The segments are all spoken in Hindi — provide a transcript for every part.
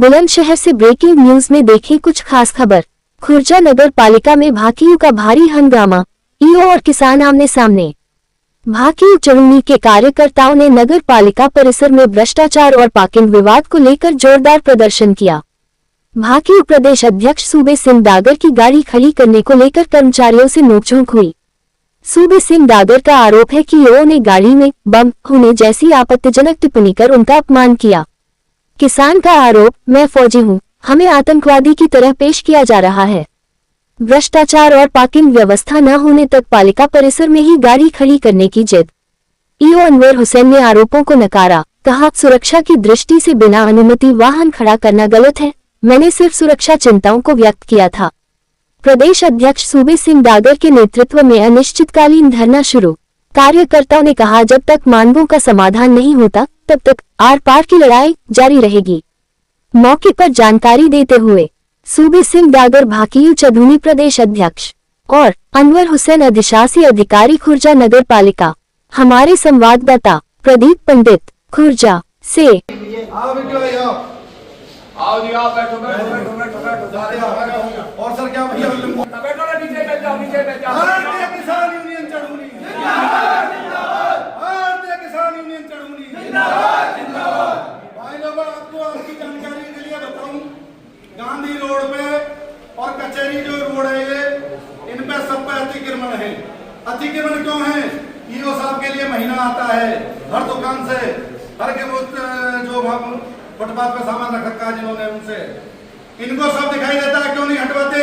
बुलंदशहर से ब्रेकिंग न्यूज में देखें कुछ खास खबर। खुर्जा नगर पालिका में भाकियू का भारी हंगामा, ईओ और किसान आमने सामने। भाकियू चढ़ूनी के कार्यकर्ताओं ने नगर पालिका परिसर में भ्रष्टाचार और पार्किंग विवाद को लेकर जोरदार प्रदर्शन किया। भाकियू प्रदेश अध्यक्ष सूबे सिंह डागर की गाड़ी खड़ी करने को लेकर कर्मचारियों से नोकझोंक हुई। सूबे सिंह डागर का आरोप है कि ईओ ने गाड़ी में बम होने जैसी आपत्तिजनक टिप्पणी कर उनका अपमान किया। किसान का आरोप, मैं फौजी हूं, हमें आतंकवादी की तरह पेश किया जा रहा है। भ्रष्टाचार और पार्किंग व्यवस्था न होने तक पालिका परिसर में ही गाड़ी खड़ी करने की जिद। ईओ अनवर हुसैन ने आरोपों को नकारा, कहा सुरक्षा की दृष्टि से बिना अनुमति वाहन खड़ा करना गलत है, मैंने सिर्फ सुरक्षा चिंताओं को व्यक्त किया था। प्रदेश अध्यक्ष सूबे सिंह डागर के नेतृत्व में अनिश्चितकालीन धरना शुरू। कार्यकर्ताओं ने कहा जब तक मांगों का समाधान नहीं होता तब तक आर पार की लड़ाई जारी रहेगी। मौके पर जानकारी देते हुए सूबे सिंह डागर भाकियू चढ़ूनी प्रदेश अध्यक्ष और अनवर हुसैन अधिशासी अधिकारी खुर्जा नगर पालिका। हमारे संवाददाता प्रदीप पंडित खुर्जा से। आओ जी, आओ, बैठो बैठो बैठो बैठो बैठो। और सर क्या भैया बैठो ना, नीचे बैठ जाओ, नीचे बैठ जाओ। भारतीय किसान यूनियन चढ़ूनी जिंदाबाद जिंदाबाद, भारतीय किसान यूनियन चढ़ूनी जिंदाबाद जिंदाबाद। भाई लोगों, आपको आपकी जानकारी के लिए बताऊं, गांधी रोड पे और कचहरी जो रोड है ये, इन पे सब पे अतिक्रमण है। अतिक्रमण क्यों है? ईओ साहब के लिए महीना आता है हर दुकान से, हर के वो जो फुटपाथ पे सामान रख रखा है जिन्होंने, उनसे इनको सब दिखाई देता है, क्यों नहीं हटवाते?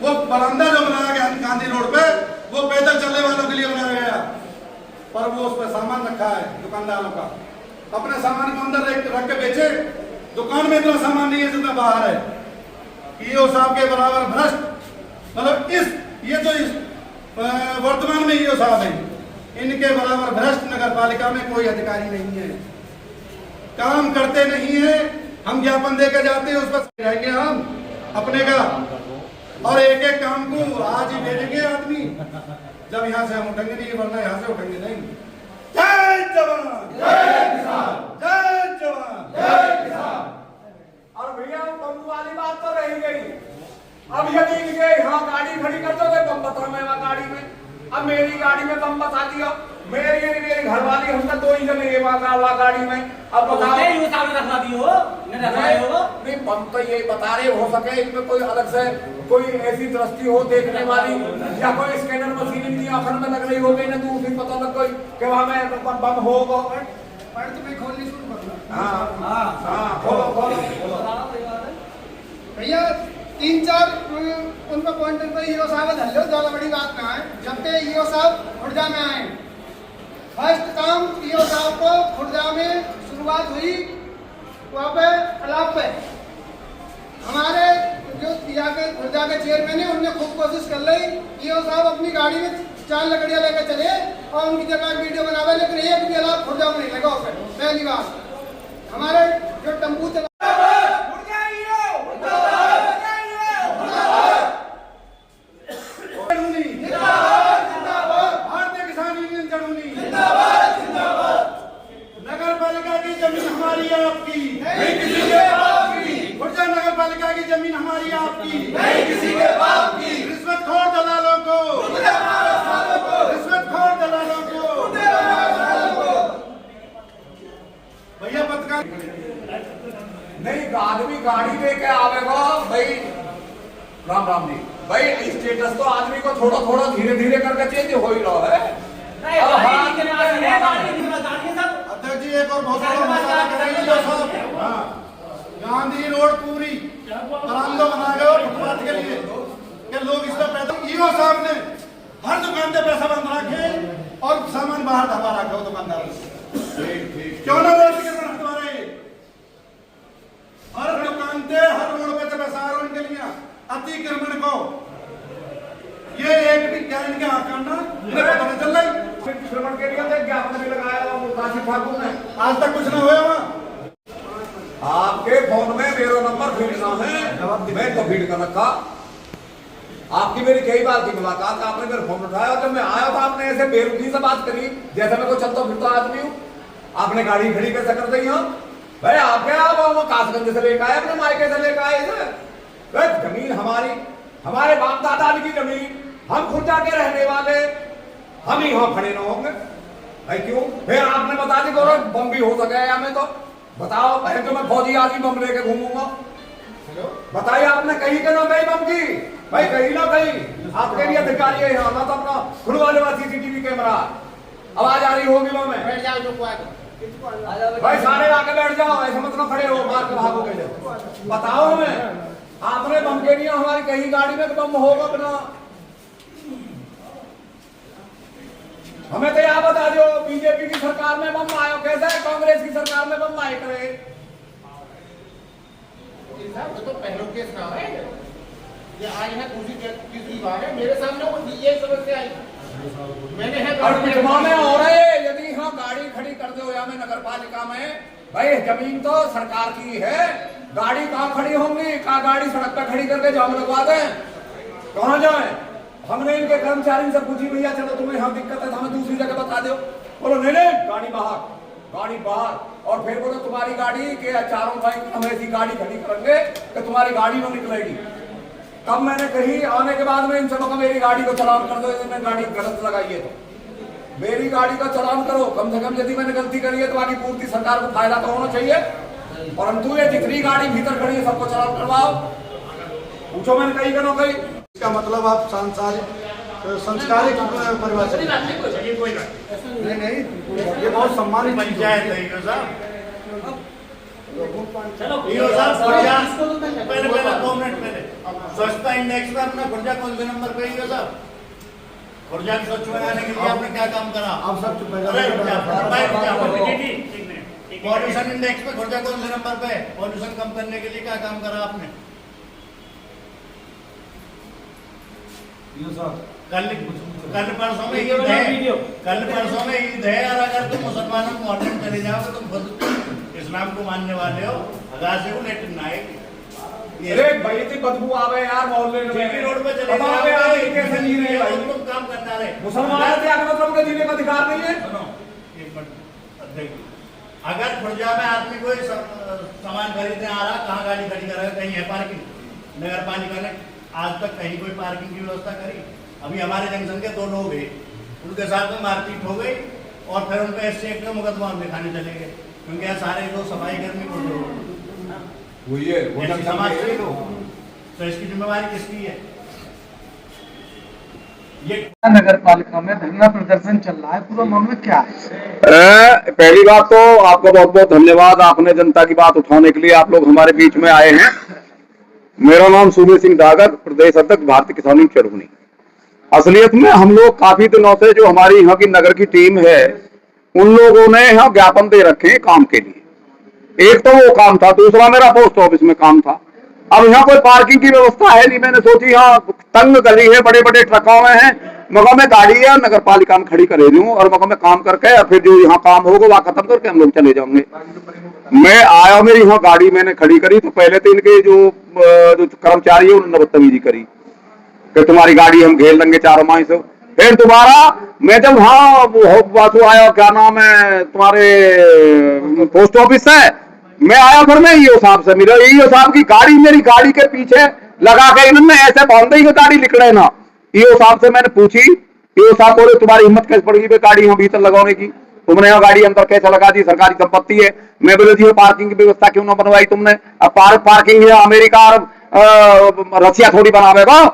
वो बरामदा जो बनाया गया गांधी रोड पे, वो पैदल चलने वालों के लिए बनाया गया, पर वो उस पर सामान रखा है दुकानदारों का। अपने सामान को अंदर रख के बेचे। दुकान में इतना सामान नहीं है जितना बाहर है। ईओ साहब के बराबर भ्रष्ट, मतलब ये जो वर्तमान में ईओ साहब है, इनके बराबर भ्रष्ट नगर पालिका में कोई अधिकारी नहीं है। काम करते नहीं है। हम ज्ञापन देकर जाते हैं, उस पर जाएंगे हम अपने का, और एक एक काम को आज ही भेजेंगे आदमी, जब यहाँ से हम उठेंगे नहीं, वरना यहाँ से उठेंगे नहीं। जय जवान जय किसान, जय जवान जय किसान। और भैया बम वाली बात तो रह गई। अब यदि इनके यहाँ गाड़ी खड़ी कर दोगे, बम बता मैं गाड़ी में, अब मेरी गाड़ी में बम बता दिया, मेरी घरवाली, हम तो दो ही जने ये गाड़ी में। अब बताओ नहीं, बम तो ये बता रहे हो सके इनमें कोई अलग से कोई ऐसी दृष्टि हो देखने वाली, या कोई स्कैनर मशीन इनकी आंखों में लग रही हो गई ना, तो उसी पता लग गई कि वहां में बम होगा। तुम्हें खोलनी शुरू कर दो। हाँ, खोलो भैया। 3-4 उन पर पॉइंट पर ईओ साहब धल्लो, ज्यादा बड़ी बात ना है। जब तक ईओ साहब खुर्जा में आए, फर्स्ट काम ईओ साहब को खुर्जा में शुरुआत हुई वहाँ पे तालाब पे। हमारे जो खुर्जा के चेयरमैन है, उनने खूब कोशिश कर ली, ईओ साहब अपनी गाड़ी में 4 लकड़ियां लेकर चले और उनकी जगह वीडियो बनावे, लेकिन एक भी अलावा खुर्जा में नहीं लगा। पहली बात, हमारे जो टेम्पू चला जमीन हमारी आपकी नहीं, किसी के बाप की। रिश्वतखोर दलालों को, रिश्वतखोर दलालों को भैया पत्रकार नहीं, आदमी गाड़ी लेके आवेगा भाई। राम राम जी भाई, स्टेटस तो आदमी को थोड़ा थोड़ा धीरे धीरे करके चेंज हो ही रहा है। अध्यक्ष जी, एक और बहुत बड़ा मसला करेंगे। गांधी रोड पूरी बरामदा बना गए फुटपाथ के लिए कि लोग इस पर पैसा। ईओ साहब ने हर दुकान पे पैसा बंद रखे और सामान बाहर दबा रखा हो दुकानदारों से। क्यों ना वो अतिक्रमण हटवा रहे? हर दुकान पे, हर रोड पे पैसा आ रहा है इनके लिए। अतिक्रमण को ये एक भी क्या इनके आकांक्षा पता नहीं चल रही। अतिक्रमण के लिए ज्ञापन भी लगाया काशी ठाकुर ने, आज तक कुछ ना हुआ वहाँ। आपके फोन में मेरा नंबर फीड ना है, मैं तो फीड कर रखा। आपकी मेरी कई बार की मुलाकात, आपने मेरा फोन उठाया, जब मैं आया था आपने ऐसे बेरुखी से बात करी जैसे मैं कोई चलता फिरता आदमी हूँ। आपने गाड़ी खड़ी कैसे कर दी? यहाँ भाई आप क्या वो कासगंज से लेकर आए, अपने मायके से लेकर आए इधर? भाई जमीन हमारी, हमारे बाप दादा की जमीन, हम खुर्जा के रहने वाले, हम ही यहाँ खड़े न होंगे भाई? क्यों? फिर आपने बता दी करो बम भी हो सके हमें तो बताओ, बहन तो मैं फौजी आदमी बम लेके घूमूंगा। बताइए आपने कहीं के ना कहीं बम की भाई, कहीं ना कहीं आपके भी अधिकारी है यहाँ ना, तो अपना खुलवा लेवा सीसीटीवी कैमरा, आवाज आ रही होगी वहां में। भाई सारे आके बैठ जाओ, ऐसे मत ना खड़े हो मार के भागोगे जब। बताओ हमें आपने बम के लिए हमारी कहीं गाड़ी में बम होगा बना? हमें तो यह बता दो, बीजेपी की सरकार में बम आयो कैसा है, कांग्रेस की सरकार में बम आए करे? तो पहले केस ना है ये आए हैं किसी बात है मेरे सामने वो ये समस्या आई मैंने है और पिछवा में हो रहे यदि हाँ गाड़ी खड़ी कर दो या में नगर पालिका में, भाई जमीन तो सरकार की है, गाड़ी कहाँ खड़ी होंगी? कहाँ गाड़ी सड़क पर खड़ी करके जाम लगवा दें, कहाँ जाए? हमने इनके कर्मचारी से पूछी भैया चलो तुम्हें यहाँ दिक्कत है तो हमें दूसरी जगह बता दो, बोलो नहीं नहीं गाड़ी बाहर, गाड़ी बाहर। और फिर बोलो तुम्हारी गाड़ी के चारों भाई हम ऐसी गाड़ी खड़ी करेंगे कि तुम्हारी गाड़ी में निकलेगी। तब मैंने कही आने के बाद में इन सबों को मेरी गाड़ी को चलान कर दो, यदि गाड़ी गलत लगाई है तो मेरी गाड़ी का चलान करो, कम से कम यदि मैंने गलती करी है तो बाकी पूर्ति सरकार को फायदा तो होना चाहिए, परंतु ये जितनी गाड़ी भीतर खड़ी है सबको चलान करवाओ। पूछो मैंने कहीं करो कहीं। इसका मतलब आप संस्कारिक परिवार से नहीं नहीं, ये बहुत सम्मानित पंचायत है यो साहब। यो साहब पहले 2 मिनट पहले स्वच्छता इंडेक्स में अपना खुर्जा कौन से नंबर पे है साहब? खुर्जा की स्वच्छ बनाने के लिए आपने क्या काम करा? आप सब चुप पॉल्यूशन इंडेक्स में खुर्जा कौन से नंबर पे? पॉल्यूशन कम करने के लिए क्या काम करा आपने? कल परसों में ईद है, कल परसों में ईद है, और अगर तुम मुसलमानों को मोहर्रम चले जाओ तो तुम खुद इस्लाम को मानने वाले हो, अगर से वो लेटिन आएगी। अरे भाई इतनी बदबू आवे यार मोहल्ले में, जेपी रोड पे चले बताओ यार ये कैसे जी रहे भाई? तुम काम करना रहे मुसलमान क्या मतलब के जीने का अधिकार नहीं है? सुनो एक मिनट देखिए, अगर खुर्जा में आदमी कोई सामान खरीदने आ रहा, कहाँ गाड़ी खड़ी कर रहा है? कहीं है पार्किंग? नगर पालिका ने आज तक कहीं कोई पार्किंग की व्यवस्था करी? अभी हमारे जंक्शन के 2 लोग हैं, उनके साथ में मारपीट हो गई और फिर उनको एससी एक्ट में मुकदमा दिखाने चले गए, क्योंकि यहाँ सारे लोग सफाई कर्मी को वही है वो समाज से लोग, तो इसकी जिम्मेवारी किसकी है? ये नगर पालिका में धरना प्रदर्शन चल रहा है, पूरा मामला क्या है? पहली बात तो आपका बहुत बहुत धन्यवाद, आपने जनता की बात उठाने के लिए आप लोग हमारे बीच में आए हैं। मेरा नाम सूर्य सिंह डागर, प्रदेश अध्यक्ष भारतीय किसान यूनियन चरहुनी। असलियत में हम लोग काफी दिनों से जो हमारी यहाँ की नगर की टीम है, उन लोगों ने यहाँ ज्ञापन दे रखे हैं काम के लिए। एक तो वो काम था, दूसरा मेरा पोस्ट ऑफिस में काम था। अब यहाँ कोई पार्किंग की व्यवस्था है नहीं, मैंने सोची यहाँ तंग गली है, बड़े बड़े ट्रकों में है, मगर मैं गाड़ी है नगर पालिका में खड़ी करे दूं और मगर मैं काम करके फिर जो यहाँ काम होगा वह खत्म करके हम लोग चले जाएंगे। मैं आया, मेरी यहाँ गाड़ी मैंने खड़ी करी तो पहले तो इनके जो कर्मचारी है उन्होंने बदतमीजी करी कि तुम्हारी गाड़ी हम घेर लेंगे चारों माही से। फिर दोबारा मैं जब बात आया, क्या नाम है तुम्हारे पोस्ट ऑफिस से, मैं आया फिर मैं ईओ साहब से मिला। ईओ साहब की गाड़ी मेरी गाड़ी के पीछे लगा के इन्होंने ऐसे बांध दी कि गाड़ी निकले ना। ईओ साहब से मैंने पूछी, ईओ साहब बोले तुम्हारी हिम्मत कैसे पड़ गई गाड़ी यहाँ भीतर लगाने की, तुमने यहाँ गाड़ी अंदर कैसे लगा दी, सरकारी संपत्ति है। मैं बोले जी पार्किंग की व्यवस्था क्यों ना बनवाई तुमने? अब पार्किंग है अमेरिका और रसिया थोड़ी बनावेगा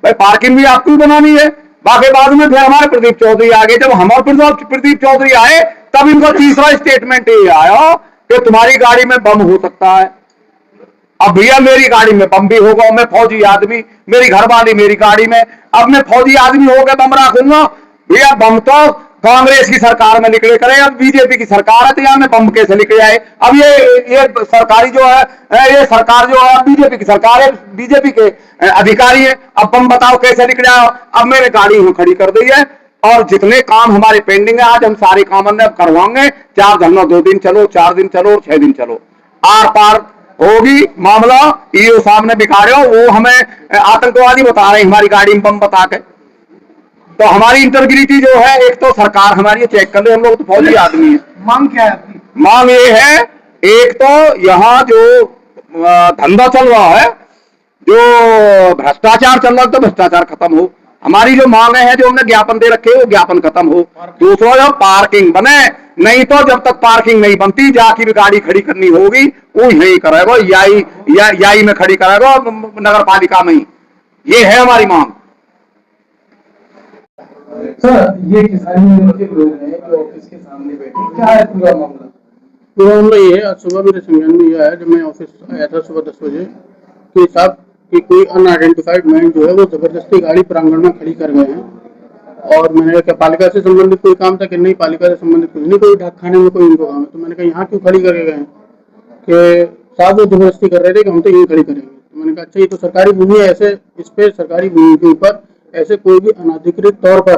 भाई, पार्किंग भी आपको बनानी है। बाकी बाद में फिर हमारे प्रदीप चौधरी आ गए। जब हमारे प्रदीप चौधरी आए तब इनको तीसरा स्टेटमेंट ये आया कि तुम्हारी गाड़ी में बम हो सकता है। अब भैया मेरी गाड़ी में बम भी होगा, मैं फौजी आदमी, मेरी घरवाली मेरी गाड़ी में, अब मैं फौजी आदमी होकर बम रखूंगा? भैया बम तो कांग्रेस की सरकार में निकले करे, अब बीजेपी की सरकार है तो यहाँ में बम कैसे निकले आए? अब ये सरकारी जो है, ये सरकार जो है बीजेपी की सरकार है, बीजेपी के अधिकारी है, अब बम बताओ कैसे निकले आए? अब मेरे गाड़ी यहाँ खड़ी कर दी है और जितने काम हमारे पेंडिंग है आज हम सारे काम अब करवाएंगे। 4 धरना 2 दिन चलो, 4 दिन चलो, 6 दिन चलो, आर पार होगी मामला। ईओ साहब ने बिगाड़े हो, वो हमें आतंकवादी बता रहे हैं हमारी गाड़ी में बम बता के। तो हमारी इंटेग्रिटी जो है, एक तो सरकार हमारी चेक कर ले, हम लोग तो फौजी आदमी है। मांग क्या है आपकी? मांग ये है एक तो यहाँ जो धंधा चल रहा है, जो भ्रष्टाचार चल रहा है, तो भ्रष्टाचार खत्म हो। हमारी जो मांगे हैं, जो हमने ज्ञापन दे रखे वो ज्ञापन खत्म हो। दूसरा जो पार्किंग बने, नहीं तो जब तक पार्किंग नहीं बनती, जाके भी गाड़ी खड़ी करनी होगी वो यही करेगा, याई में खड़ी करेगा, नगर पालिका में ही। ये है हमारी मांग। सर, ये किसान यूनियन के लोग हैं जो ऑफिस के सामने बैठे, क्या है पूरा मामला? पूरा मामला ये है, आज सुबह मेरे संज्ञान में यह है, जब मैं ऑफिस आया था सुबह 10 बजे कि साहब कि कोई अनआइडेंटिफाइड मैन जो है वो जबरदस्ती गाड़ी प्रांगण में खड़ी कर गए हैं। और मैंने कहा पालिका से संबंधित कोई काम था कि नहीं, पालिका से संबंधित कुछ नहीं, कोई डाकखाने में कोई इनको काम है। तो मैंने कहा यहाँ क्यों खड़ी करके गए कि साहब वो जबरदस्ती कर रहे थे कि हम तो यहीं खड़ी करेंगे। तो मैंने कहा अच्छा, ये तो सरकारी भूमि है, ऐसे इस पे सरकारी भूमि के ऊपर ऐसे कोई भी अनाधिकृत तौर पर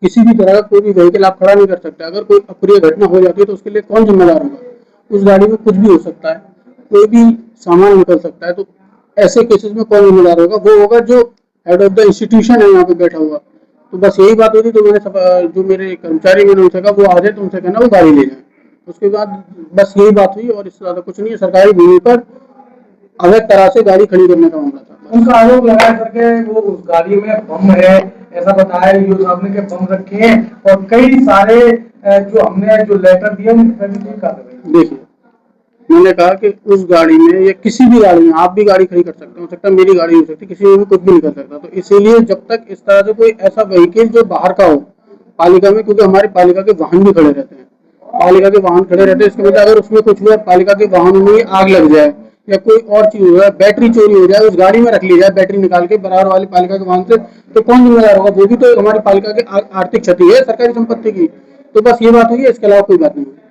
किसी भी तरह का कोई भी व्हीकल आप खड़ा नहीं कर सकते। अगर कोई अप्रिय घटना हो जाती है तो उसके लिए कौन जिम्मेदार होगा? उस गाड़ी में कुछ भी हो सकता है, कोई भी सामान निकल सकता है, तो ऐसे केसेस में कौन जिम्मेदार होगा? वो होगा जो हेड ऑफ द इंस्टीट्यूशन है यहाँ पे बैठा हुआ। तो बस यही बात हुई थी। तो मैंने जो मेरे कर्मचारी मैंने उनसे कहा वो आ जाए, तो उनसे कहना वो गाड़ी ले जाए। उसके बाद बस यही बात हुई और इससे ज्यादा कुछ नहीं है। सरकारी भूमि पर अवैध तरह से गाड़ी खड़ी करने का मामला था। उनका आरोप लगाया सर के वो उस गाड़ी में बम है, ऐसा बताया यूँ साहब ने कि बम रखे हैं, और कई सारे जो हमने जो लेटर दिए उनमें भी कोई कार्रवाई। देखिए, मैंने कहा कि उस गाड़ी में या किसी भी गाड़ी में आप भी गाड़ी खड़ी कर सकते हो सकता है मेरी गाड़ी हो सकती है, किसी में भी कुछ भी नहीं कर सकता। तो इसीलिए जब तक इस तरह से कोई ऐसा व्हीकल जो बाहर का हो पालिका में, क्योंकि हमारी पालिका के वाहन भी खड़े रहते हैं, पालिका के वाहन खड़े रहते हैं, इसके मतलब अगर उसमें कुछ हुआ, पालिका के वाहनों में आग लग जाए या कोई और चीज हो जाए, बैटरी चोरी हो जाए, उस गाड़ी में रख ली जाए बैटरी निकाल के बराबर वाली पालिका के वाहन से, तो कौन जिम्मेदार होगा? वो भी तो हमारी पालिका की आर्थिक क्षति है सरकारी संपत्ति की। तो बस ये बात हुई है, इसके अलावा कोई बात नहीं है।